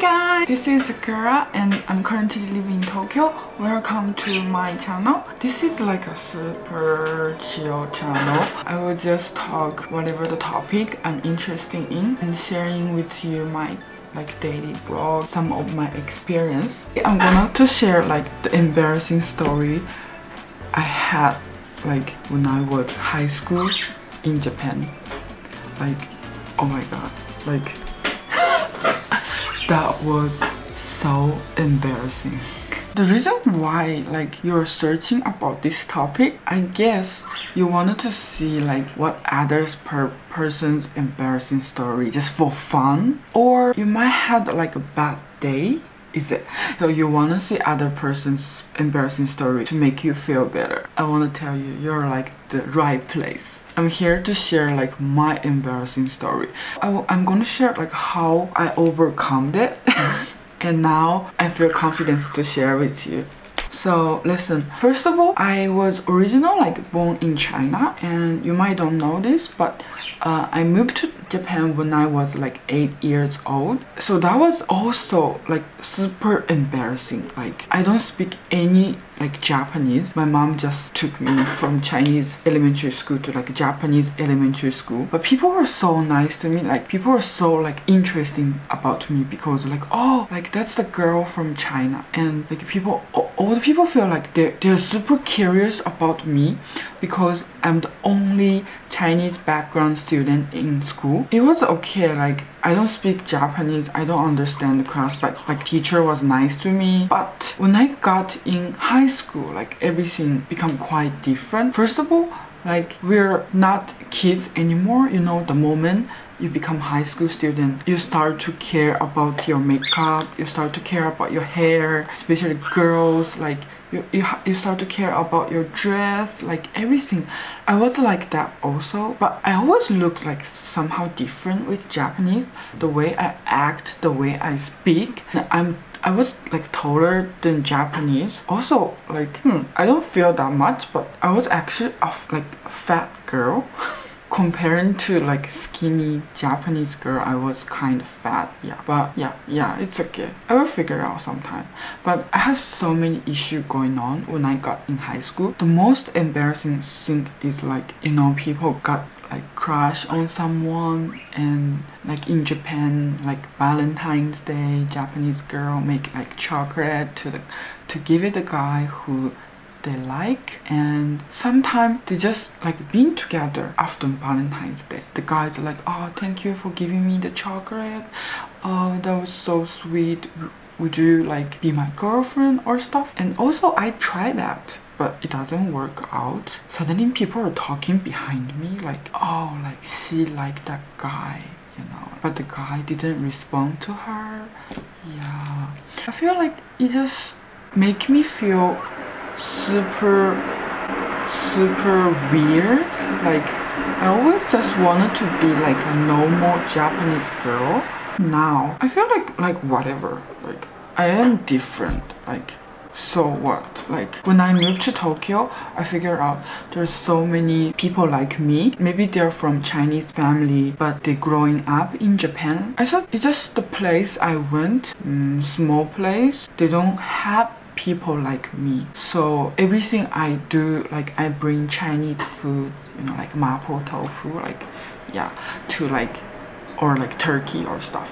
guys, this is Sakura and I'm currently living in Tokyo. Welcome to my channel. This is like a super chill channel. I will just talk whatever the topic I'm interested in and sharing with you my daily vlog, some of my experience. I'm gonna to share the embarrassing story I had when I was high school in Japan. Oh my god, that was so embarrassing. The reason why you're searching about this topic, I guess you wanted to see what others person's embarrassing story just for fun, or you might have a bad day. Is it? So you want to see other person's embarrassing story to make you feel better. I want to tell you, you're the right place. I'm here to share my embarrassing story. I'm gonna share how I overcome it and now I feel confident to share with you. So listen, first of all, I was originally born in China, and you might don't know this, but I moved to Japan when I was 8 years old. So that was also super embarrassing. I don't speak any Japanese. My mom just took me from Chinese elementary school to Japanese elementary school. But people were so nice to me. People were so interesting about me because oh, that's the girl from China. And all the people feel they're super curious about me because I'm the only Chinese background student in school. It was okay, I don't speak Japanese, I don't understand the class, but teacher was nice to me. But when I got in high school, everything become quite different. First of all, we're not kids anymore. You know, the moment you become high school student, you start to care about your makeup, you start to care about your hair, especially girls, you start to care about your dress, everything. I was like that also, but I always look somehow different with Japanese. The way I act, the way I speak. I was taller than Japanese. Also I don't feel that much, but I was actually a fat girl. Comparing to skinny Japanese girl, I was kind of fat. Yeah, but yeah, it's okay. I will figure it out sometime. But I had so many issues going on when I got in high school. The most embarrassing thing is you know, people got crush on someone, and in Japan, Valentine's Day, Japanese girl make chocolate to give it the guy who they like, and sometimes they just being together after Valentine's Day. The guys are oh, thank you for giving me the chocolate, oh, that was so sweet, would you be my girlfriend or stuff. And also I tried that, but it doesn't work out. Suddenly people are talking behind me oh, she liked that guy, you know, but the guy didn't respond to her. Yeah, I feel it just make me feel super weird. I always just wanted to be a normal Japanese girl. Now I feel whatever, I am different, so what? When I moved to Tokyo, I figured out there's so many people like me. Maybe they're from Chinese family, but they're growing up in Japan. I thought it's just the place I went, small place, they don't have people like me. So everything I do, I bring Chinese food, you know, mapo tofu, yeah, to or turkey or stuff,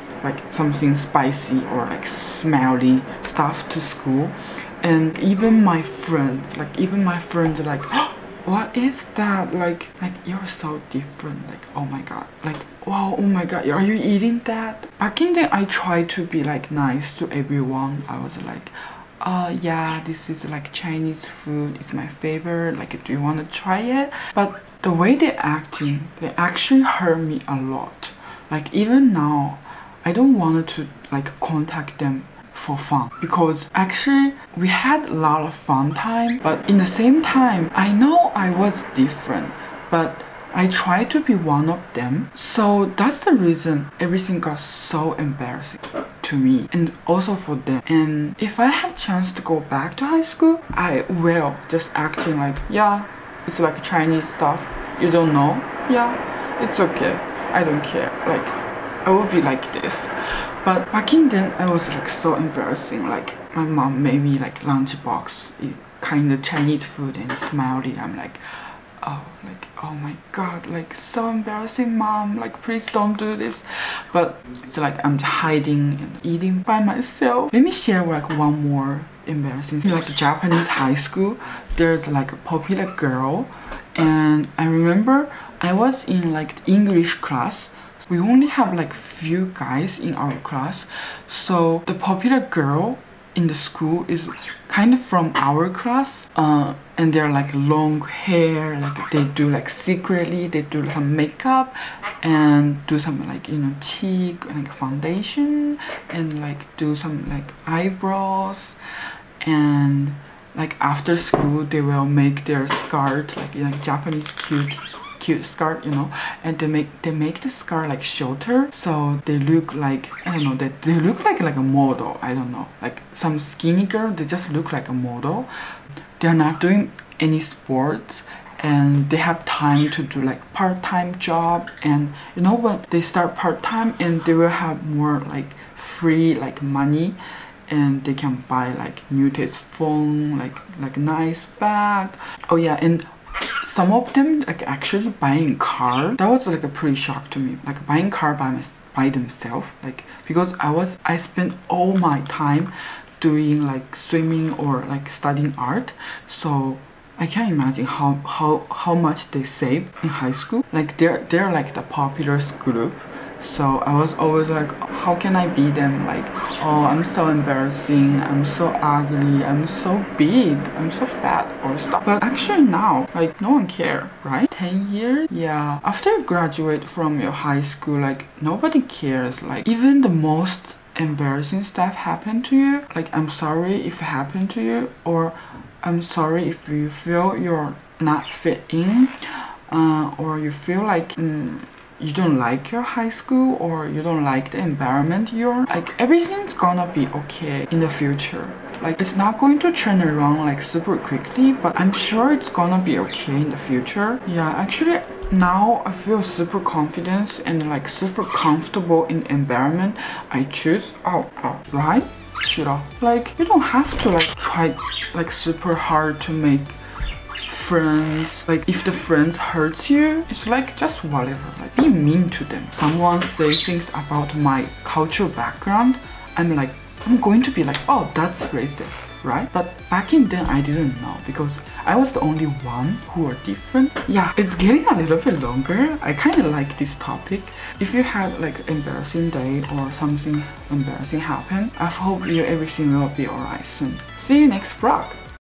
something spicy or smelly stuff to school. And even my friends, are oh, what is that? You're so different. Oh my god. Wow, oh my god, are you eating that? Back in the day, I tried to be nice to everyone. I was yeah, this is Chinese food, it's my favorite, do you want to try it? But the way they're acting, they actually hurt me a lot. Even now, I don't want to contact them for fun, because actually we had a lot of fun time, but in the same time I know I was different, but I tried to be one of them. So that's the reason everything got so embarrassing to me and also for them. And if I have chance to go back to high school, I will just acting yeah, it's Chinese stuff, you don't know, yeah, it's okay, I don't care. I would be like this. But back in then, I was like so embarrassing. Like my mom made me like lunchbox, kind of Chinese food, and smiley. I'm like, oh my god, like so embarrassing, mom, like please don't do this. But it's like I'm hiding and eating by myself. Let me share like one more embarrassing thing. Like Japanese high school, there's like a popular girl, and I remember I was in like English class. We only have like few guys in our class, so the popular girl in the school is kind of from our class, and they're like long hair, like they do like secretly, they do some makeup and do some like, you know, cheek like foundation, and like do some like eyebrows, and like after school they will make their skirt like Japanese cute skirt, you know, and they make the skirt like shorter, so they look like, I don't know, they look like a model. I don't know, like some skinny girl, they just look like a model. They're not doing any sports, and they have time to do like part-time job, and you know, when they start part-time, and they will have more like free like money, and they can buy like new taste phone, like nice bag. Oh yeah, and some of them like actually buying car. That was like a pretty shock to me, like buying car by themselves, like because I spent all my time doing like swimming or like studying art, so I can't imagine how much they save in high school. Like they're like the popular group, so I was always like, how can I be them? Like, oh, I'm so embarrassing, I'm so ugly, I'm so big, I'm so fat or stuff. But actually now, like no one cares, right? 10 years? Yeah, after you graduate from your high school, like nobody cares. Like even the most embarrassing stuff happened to you, like I'm sorry if it happened to you, or I'm sorry if you feel you're not fit in, or you feel like you don't like your high school, or you don't like the environment you're, like everything's gonna be okay in the future. Like it's not going to turn around like super quickly, but I'm sure it's gonna be okay in the future. Yeah, actually now I feel super confident and like super comfortable in the environment I choose. Right? Should I? Like you don't have to like try like super hard to make friends. Like if the friends hurts you, it's like just whatever, like be mean to them. Someone say things about my cultural background, I'm going to be like, oh, that's racist, right? But back in then I didn't know, because I was the only one who were different. Yeah, it's getting a little bit longer. I kind of like this topic. If you had like embarrassing day or something embarrassing happen, I hope everything will be alright soon. See you next vlog.